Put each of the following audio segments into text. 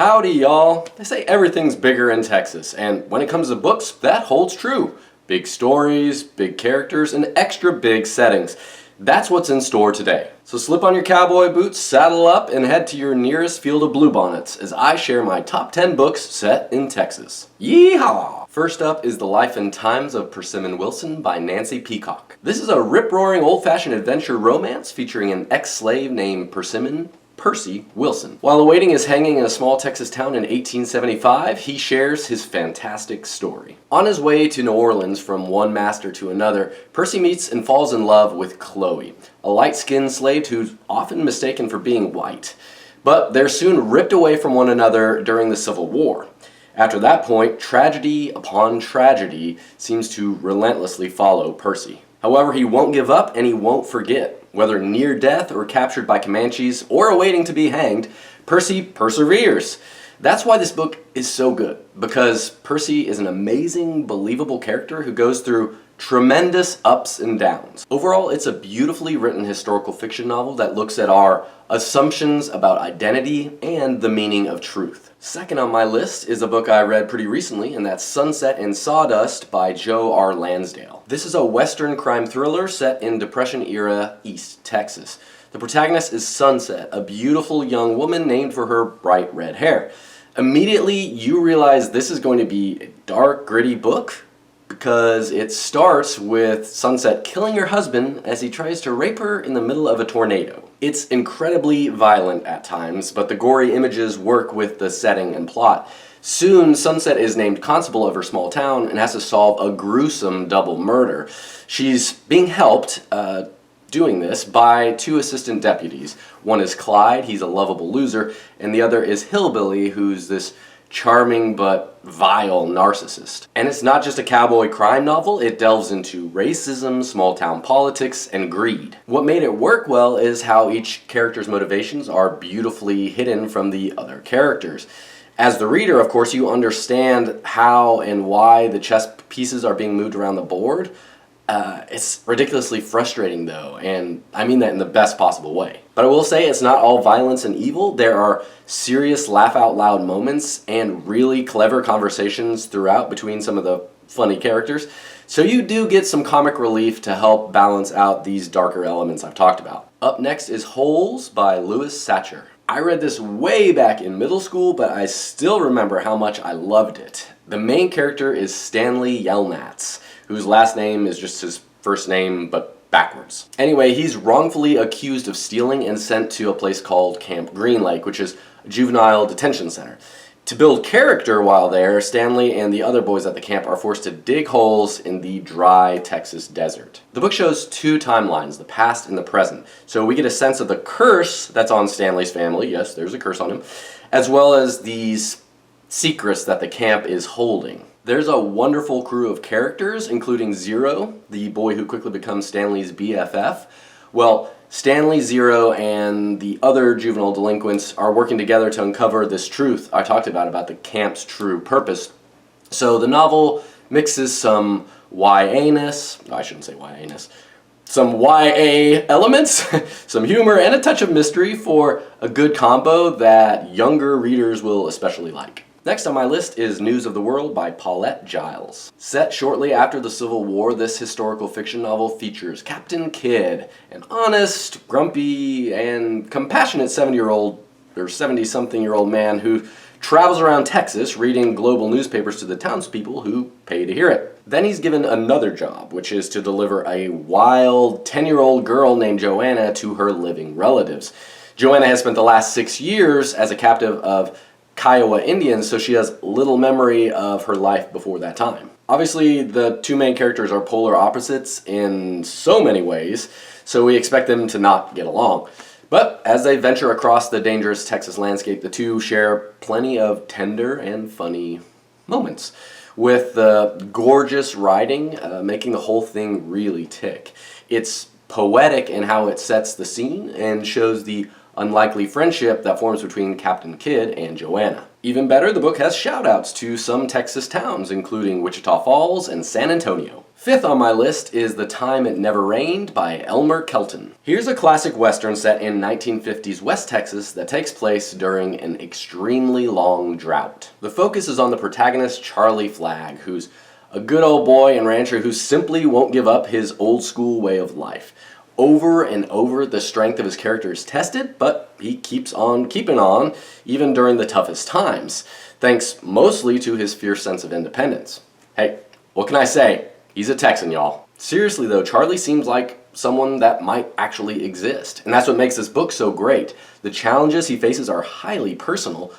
Howdy, y'all. They say everything's bigger in Texas, and when it comes to books, that holds true. Big stories, big characters, and extra big settings. That's what's in store today. So slip on your cowboy boots, saddle up, and head to your nearest field of bluebonnets as I share my top 10 books set in Texas. Yeehaw! First up is The Life and Times of Persimmon Wilson by Nancy Peacock. This is a rip-roaring old-fashioned adventure romance featuring an ex-slave named Percy Wilson. While awaiting his hanging in a small Texas town in 1875, he shares his fantastic story. On his way to New Orleans from one master to another, Percy meets and falls in love with Chloe, a light-skinned slave who's often mistaken for being white. But they're soon ripped away from one another during the Civil War. After that point, tragedy upon tragedy seems to relentlessly follow Percy. However, he won't give up and he won't forget. Whether near death or captured by Comanches or awaiting to be hanged, Percy perseveres. That's why this book is so good, because Percy is an amazing, believable character who goes through tremendous ups and downs. Overall, it's a beautifully written historical fiction novel that looks at our assumptions about identity and the meaning of truth. Second on my list is a book I read pretty recently, and that's Sunset and Sawdust by Joe R. Lansdale. This is a Western crime thriller set in Depression-era East Texas. The protagonist is Sunset, a beautiful young woman named for her bright red hair. Immediately, you realize this is going to be a dark, gritty book, because it starts with Sunset killing her husband as he tries to rape her in the middle of a tornado. It's incredibly violent at times, but the gory images work with the setting and plot. Soon, Sunset is named constable of her small town and has to solve a gruesome double murder. She's being helped doing this by two assistant deputies. One is Clyde, he's a lovable loser, and the other is Hillbilly, who's this charming but vile narcissist. And it's not just a cowboy crime novel, it delves into racism, small town politics, and greed. What made it work well is how each character's motivations are beautifully hidden from the other characters. As the reader, of course, you understand how and why the chess pieces are being moved around the board. It's ridiculously frustrating though, and I mean that in the best possible way. But I will say it's not all violence and evil. There are serious laugh-out-loud moments and really clever conversations throughout between some of the funny characters. So you do get some comic relief to help balance out these darker elements I've talked about. Up next is Holes by Louis Satcher. I read this way back in middle school, but I still remember how much I loved it. The main character is Stanley Yelnats, whose last name is just his first name, but backwards. Anyway, he's wrongfully accused of stealing and sent to a place called Camp Green Lake, which is a juvenile detention center. To build character while there, Stanley and the other boys at the camp are forced to dig holes in the dry Texas desert. The book shows two timelines, the past and the present, so we get a sense of the curse that's on Stanley's family, yes, there's a curse on him, as well as these secrets that the camp is holding. There's a wonderful crew of characters, including Zero, the boy who quickly becomes Stanley's BFF. Well, Stanley, Zero, and the other juvenile delinquents are working together to uncover this truth I talked about the camp's true purpose. So the novel mixes some YA-ness, I shouldn't say YA-ness, some YA elements, some humor, and a touch of mystery for a good combo that younger readers will especially like. Next on my list is News of the World by Paulette Giles. Set shortly after the Civil War, this historical fiction novel features Captain Kidd, an honest, grumpy, and compassionate 70-something-year-old man who travels around Texas reading global newspapers to the townspeople who pay to hear it. Then he's given another job, which is to deliver a wild 10-year-old girl named Joanna to her living relatives. Joanna has spent the last 6 years as a captive of Kiowa Indians, so she has little memory of her life before that time. Obviously, the two main characters are polar opposites in so many ways, so we expect them to not get along. But as they venture across the dangerous Texas landscape, the two share plenty of tender and funny moments, with the gorgeous writing making the whole thing really tick. It's poetic in how it sets the scene and shows the unlikely friendship that forms between Captain Kidd and Joanna. Even better, the book has shout-outs to some Texas towns, including Wichita Falls and San Antonio. Fifth on my list is The Time It Never Rained by Elmer Kelton. Here's a classic western set in 1950s West Texas that takes place during an extremely long drought. The focus is on the protagonist Charlie Flagg, who's a good old boy and rancher who simply won't give up his old school way of life. Over and over, the strength of his character is tested, but he keeps on keeping on, even during the toughest times, thanks mostly to his fierce sense of independence. Hey, what can I say? He's a Texan, y'all. Seriously though, Charlie seems like someone that might actually exist, and that's what makes this book so great. The challenges he faces are highly personal,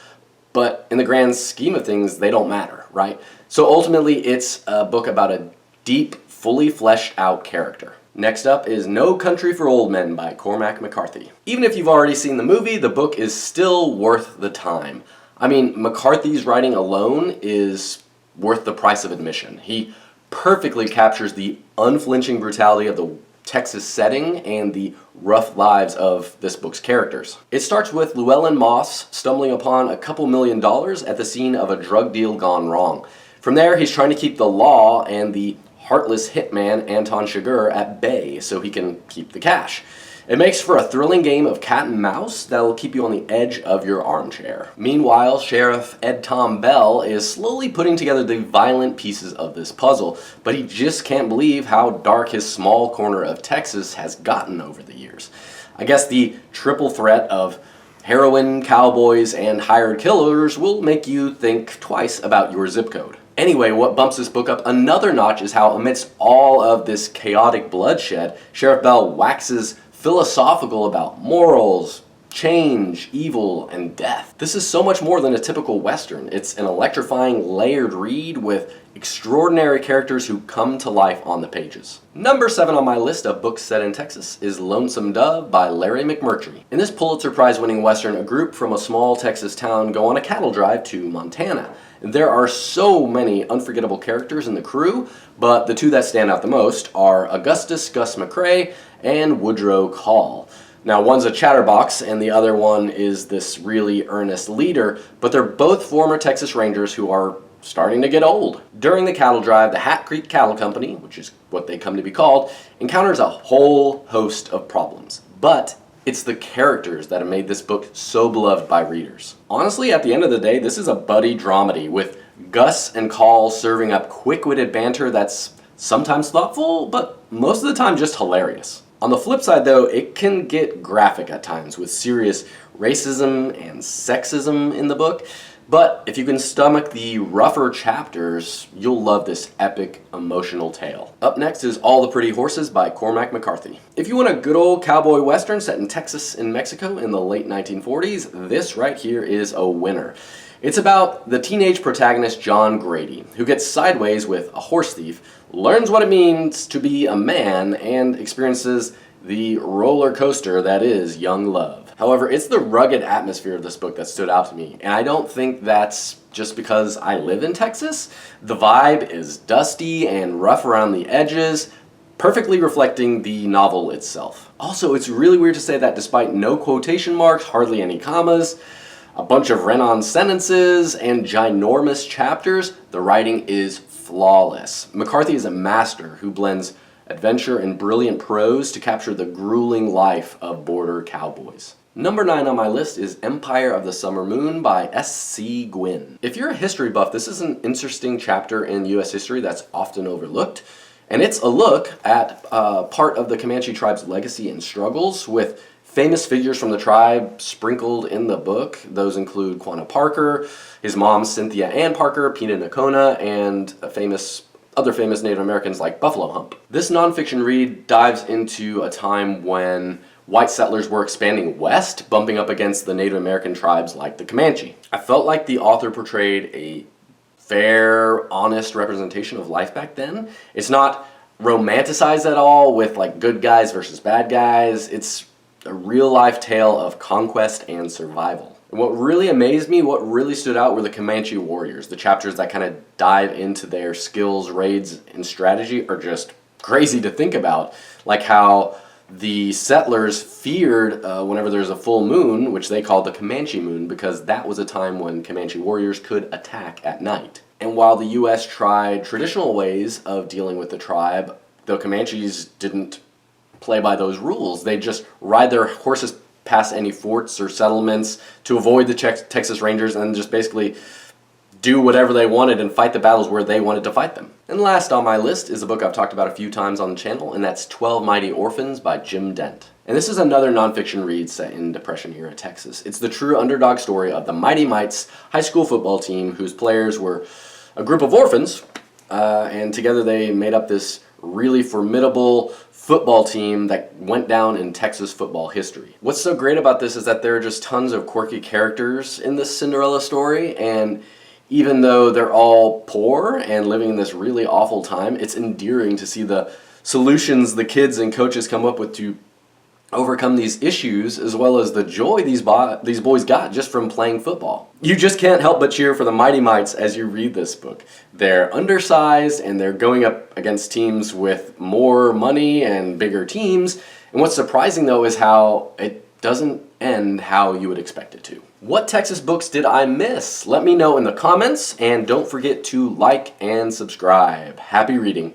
but in the grand scheme of things, they don't matter, right? So ultimately, it's a book about a deep, fully fleshed out character. Next up is No Country for Old Men by Cormac McCarthy. Even if you've already seen the movie, the book is still worth the time. I mean, McCarthy's writing alone is worth the price of admission. He perfectly captures the unflinching brutality of the Texas setting and the rough lives of this book's characters. It starts with Llewellyn Moss stumbling upon a couple $1 million at the scene of a drug deal gone wrong. From there, he's trying to keep the law and the heartless hitman Anton Chigurh at bay so he can keep the cash. It makes for a thrilling game of cat and mouse that'll keep you on the edge of your armchair. Meanwhile, Sheriff Ed Tom Bell is slowly putting together the violent pieces of this puzzle, but he just can't believe how dark his small corner of Texas has gotten over the years. I guess the triple threat of heroin, cowboys, and hired killers will make you think twice about your zip code. Anyway, what bumps this book up another notch is how, amidst all of this chaotic bloodshed, Sheriff Bell waxes philosophical about morals, change, evil, and death. This is so much more than a typical Western. It's an electrifying, layered read with extraordinary characters who come to life on the pages. Number 7 on my list of books set in Texas is Lonesome Dove by Larry McMurtry. In this Pulitzer Prize winning Western, a group from a small Texas town go on a cattle drive to Montana. There are so many unforgettable characters in the crew, but the two that stand out the most are Augustus Gus McCrae and Woodrow Call. Now, one's a chatterbox and the other one is this really earnest leader, but they're both former Texas Rangers who are starting to get old. During the cattle drive, the Hat Creek Cattle Company, which is what they come to be called, encounters a whole host of problems. But it's the characters that have made this book so beloved by readers. Honestly, at the end of the day, this is a buddy dramedy with Gus and Call serving up quick-witted banter that's sometimes thoughtful, but most of the time just hilarious. On the flip side though, it can get graphic at times with serious racism and sexism in the book, but if you can stomach the rougher chapters, you'll love this epic, emotional tale. Up next is All the Pretty Horses by Cormac McCarthy. If you want a good old cowboy western set in Texas and Mexico in the late 1940s, this right here is a winner. It's about the teenage protagonist John Grady, who gets sideways with a horse thief, learns what it means to be a man, and experiences the roller coaster that is young love. However, it's the rugged atmosphere of this book that stood out to me, and I don't think that's just because I live in Texas. The vibe is dusty and rough around the edges, perfectly reflecting the novel itself. Also, it's really weird to say that despite no quotation marks, hardly any commas, a bunch of run-on sentences, and ginormous chapters, the writing is flawless. McCarthy is a master who blends adventure and brilliant prose to capture the grueling life of border cowboys. Number 9 on my list is Empire of the Summer Moon by S.C. Gwynne. If you're a history buff, this is an interesting chapter in U.S. history that's often overlooked, and it's a look at part of the Comanche tribe's legacy and struggles with famous figures from the tribe sprinkled in the book. Those include Quanah Parker, his mom Cynthia Ann Parker, Pina Nakona, and other famous Native Americans like Buffalo Hump. This nonfiction read dives into a time when white settlers were expanding west, bumping up against the Native American tribes like the Comanche. I felt like the author portrayed a fair, honest representation of life back then. It's not romanticized at all with like good guys versus bad guys. It's a real-life tale of conquest and survival. And what really amazed me, what really stood out were the Comanche warriors. The chapters that kind of dive into their skills, raids, and strategy are just crazy to think about. Like how The settlers feared whenever there's a full moon, which they called the Comanche moon, because that was a time when Comanche warriors could attack at night. And while the U.S. tried traditional ways of dealing with the tribe, the Comanches didn't play by those rules. They just ride their horses past any forts or settlements to avoid the Texas Rangers and just basically do whatever they wanted and fight the battles where they wanted to fight them. And last on my list is a book I've talked about a few times on the channel, and that's 12 Mighty Orphans by Jim Dent. And this is another nonfiction read set in Depression-era Texas. It's the true underdog story of the Mighty Mites high school football team, whose players were a group of orphans, and together they made up this really formidable football team that went down in Texas football history. What's so great about this is that there are just tons of quirky characters in this Cinderella story, and even though they're all poor and living in this really awful time, it's endearing to see the solutions the kids and coaches come up with to overcome these issues, as well as the joy these boys got just from playing football. You just can't help but cheer for the Mighty Mites as you read this book. They're undersized and they're going up against teams with more money and bigger teams. And what's surprising though is how it doesn't end how you would expect it to. What Texas books did I miss? Let me know in the comments, and don't forget to like and subscribe. Happy reading.